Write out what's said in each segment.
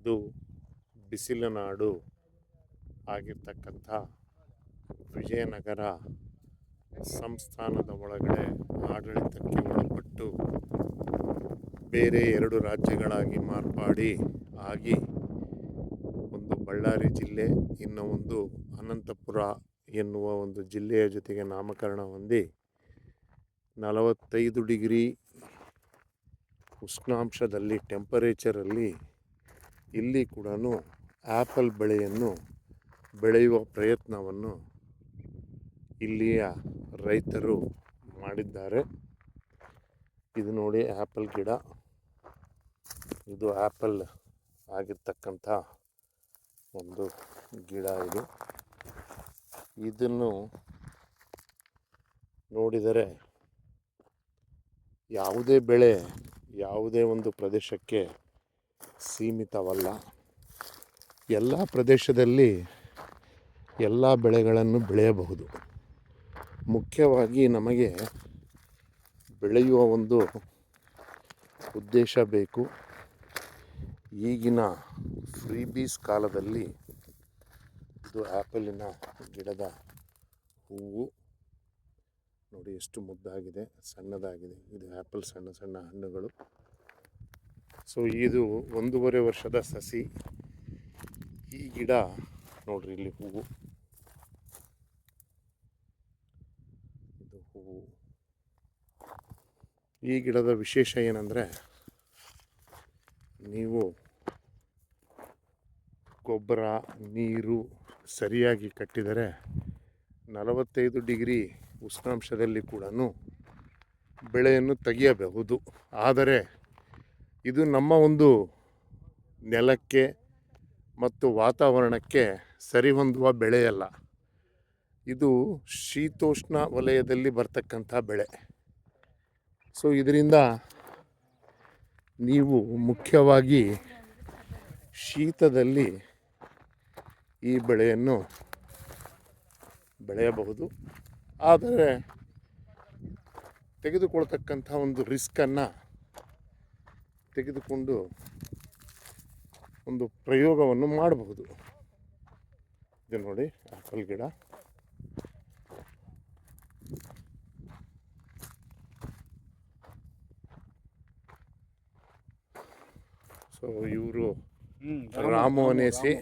ಇದು ಬಿಸಿಲ ನಾಡು ಆಗಿರ್ತಕ್ಕಂಥ ವಿಜಯನಗರ ಸಂಸ್ಥಾನದ ಒಳಗಡೆ ಆಡಳಿತಕ್ಕೆ ಒಳಪಟ್ಟು ಬೇರೆ 2 ರಾಜ್ಯಗಳಾಗಿ ಮಾರ್ಪಾಡಿ ಆಗಿ ಒಂದು ಬಳ್ಳಾರಿ ಜಿಲ್ಲೆ, ಇನ್ನು ಒಂದು ಅನಂತಪುರ ಎನ್ನುವ ಒಂದು ಜಿಲ್ಲೆಯ ಜೊತೆಗೆ ನಾಮಕರಣ ಹೊಂದಿ 45 ಡಿಗ್ರಿ ಉಷ್ಣಾಂಶದಲ್ಲಿ ಟೆಂಪರೇಚರಲ್ಲಿ ಇಲ್ಲಿ ಕೂಡ ಆ್ಯಪಲ್ ಬೆಳೆಯನ್ನು ಬೆಳೆಯುವ ಪ್ರಯತ್ನವನ್ನು ಇಲ್ಲಿಯ ರೈತರು ಮಾಡಿದ್ದಾರೆ. ಇದು ನೋಡಿ ಆ್ಯಪಲ್ ಗಿಡ, ಇದು ಆ್ಯಪಲ್ ಆಗಿರ್ತಕ್ಕಂಥ ಒಂದು ಗಿಡ. ಇದನ್ನು ನೋಡಿದರೆ ಯಾವುದೇ ಬೆಳೆ ಯಾವುದೇ ಒಂದು ಪ್ರದೇಶಕ್ಕೆ ಸೀಮಿತವಲ್ಲ. ಎಲ್ಲ ಪ್ರದೇಶದಲ್ಲಿ ಎಲ್ಲ ಬೆಳೆಗಳನ್ನು ಬೆಳೆಯಬಹುದು. ಮುಖ್ಯವಾಗಿ ನಮಗೆ ಬೆಳೆಯುವ ಒಂದು ಉದ್ದೇಶ ಬೇಕು. ಈಗಿನ ಫ್ರೀಬೀಸ್ ಕಾಲದಲ್ಲಿ ಇದು ಆ್ಯಪಲಿನ ಗಿಡದ ಹೂವು ನೋಡಿ ಎಷ್ಟು ಮುದ್ದಾಗಿದೆ, ಸಣ್ಣದಾಗಿದೆ. ಇದು ಆ್ಯಪಲ್ ಸಣ್ಣ ಸಣ್ಣ ಹಣ್ಣುಗಳು. ಸೊ ಇದು 1.5 ವರ್ಷದ ಸಸಿ. ಈ ಗಿಡ ನೋಡ್ರಿ, ಇಲ್ಲಿ ಹೂವು, ಇದು ಹೂವು. ಈ ಗಿಡದ ವಿಶೇಷ ಏನಂದರೆ, ನೀವು ಗೊಬ್ಬರ ನೀರು ಸರಿಯಾಗಿ ಕಟ್ಟಿದರೆ 45 ಡಿಗ್ರಿ ಉಷ್ಣಾಂಶದಲ್ಲಿ ಕೂಡ ಬೆಳೆಯನ್ನು ತೆಗೆಯಬಹುದು. ಆದರೆ ಇದು ನಮ್ಮ ಒಂದು ನೆಲಕ್ಕೆ ಮತ್ತು ವಾತಾವರಣಕ್ಕೆ ಸರಿಹೊಂದುವ ಬೆಳೆಯಲ್ಲ. ಇದು ಶೀತೋಷ್ಣ ವಲಯದಲ್ಲಿ ಬರ್ತಕ್ಕಂಥ ಬೆಳೆ. ಸೊ ಇದರಿಂದ ನೀವು ಮುಖ್ಯವಾಗಿ ಶೀತದಲ್ಲಿ ಈ ಬೆಳೆಯನ್ನು ಬೆಳೆಯಬಹುದು. ಆದರೆ ತೆಗೆದುಕೊಳ್ತಕ್ಕಂಥ ಒಂದು ರಿಸ್ಕನ್ನು ತೆಗೆದುಕೊಂಡು ಒಂದು ಪ್ರಯೋಗವನ್ನು ಮಾಡಬಹುದು. ಇದು ನೋಡಿ ಆ್ಯಪಲ್ ಗಿಡ. ಸೊ ఇವರು రాము అనేసి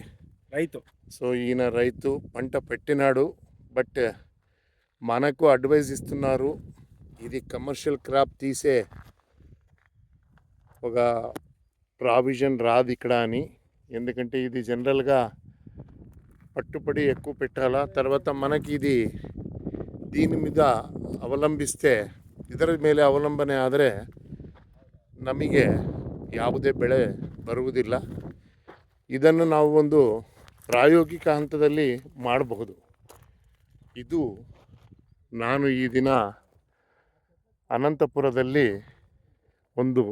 రైతు. సో ఈయన రైతు, పంట పెట్టినాడు. బట్ మనకు అడ్వైజ్ ఇస్తున్నారు, ఇది కమర్షియల్ క్రాప్ తీసే ఒక ప్రావిజన్ రాదు ఇక్కడ అని. ఎందుకంటే ఇది జనరల్గా పట్టుబడి ఎక్కువ పెట్టాలా. తర్వాత మనకి ఇది దీని మీద ಅವಲಂಬಿస్తే, ಇದರ ಮೇಲೆ ಅವಲಂಬನೆ ಆದರೆ ನಮಗೆ ಯಾವುದೇ ಬೆಳೆ ಬರುವುದಿಲ್ಲ. ಇದನ್ನು ನಾವು ಒಂದು ಪ್ರಾಯೋಗಿಕ ಹಂತದಲ್ಲಿ ಮಾಡಬಹುದು. ಇದು ನಾನು ಈ ದಿನ ಅನಂತಪುರದಲ್ಲಿ ಒಂದು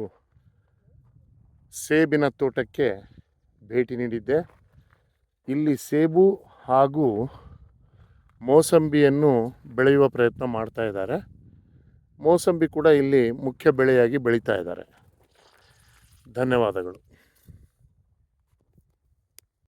ಸೇಬಿನ ತೋಟಕ್ಕೆ ಭೇಟಿ ನೀಡಿದ್ದೆ. ಇಲ್ಲಿ ಸೇಬು ಹಾಗೂ ಮೋಸಂಬಿಯನ್ನು ಬೆಳೆಯುವ ಪ್ರಯತ್ನ ಮಾಡ್ತಾ ಇದ್ದಾರೆ. ಮೋಸಂಬಿ ಕೂಡ ಇಲ್ಲಿ ಮುಖ್ಯ ಬೆಳೆಯಾಗಿ ಬೆಳೀತಾ ಇದ್ದಾರೆ. ಧನ್ಯವಾದಗಳು.